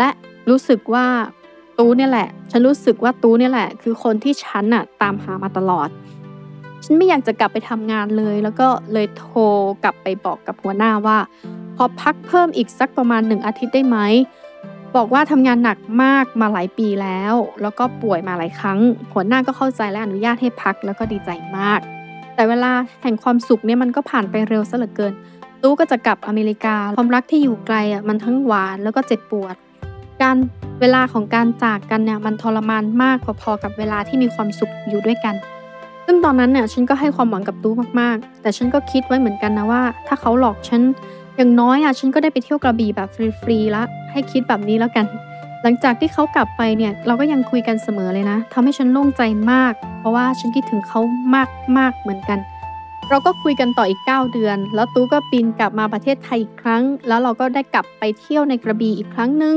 และรู้สึกว่าตู้เนี่ยแหละฉันรู้สึกว่าตู้เนี่ยแหละคือคนที่ฉันน่ะตามหามาตลอดฉันไม่อยากจะกลับไปทำงานเลยแล้วก็เลยโทรกลับไปบอกกับหัวหน้าว่าขอพักเพิ่มอีกสักประมาณ1 อาทิตย์ได้ไหมบอกว่าทำงานหนักมากมาหลายปีแล้วก็ป่วยมาหลายครั้งหัวหน้าก็เข้าใจและอนุญาตให้พักแล้วก็ดีใจมากแต่เวลาแห่งความสุขเนี่ยมันก็ผ่านไปเร็วซะเหลือเกินตู้ก็จะกลับอเมริกาความรักที่อยู่ไกลอ่ะมันทั้งหวานแล้วก็เจ็บปวดการเวลาของการจากกันเนี่ยมันทรมานมากพอๆกับเวลาที่มีความสุขอยู่ด้วยกันซึ่งตอนนั้นเนี่ยฉันก็ให้ความหวังกับตู้มากๆแต่ฉันก็คิดไว้เหมือนกันนะว่าถ้าเขาหลอกฉันอย่างน้อยอ่ะฉันก็ได้ไปเที่ยวกระบี่แบบฟรีๆละให้คิดแบบนี้แล้วกันหลังจากที่เขากลับไปเนี่ยเราก็ยังคุยกันเสมอเลยนะทำให้ฉันโล่งใจมากเพราะว่าฉันคิดถึงเขามากๆเหมือนกันเราก็คุยกันต่ออีก9 เดือนแล้วตู้ก็บินกลับมาประเทศไทยอีกครั้งแล้วเราก็ได้กลับไปเที่ยวในกระบี่อีกครั้งหนึ่ง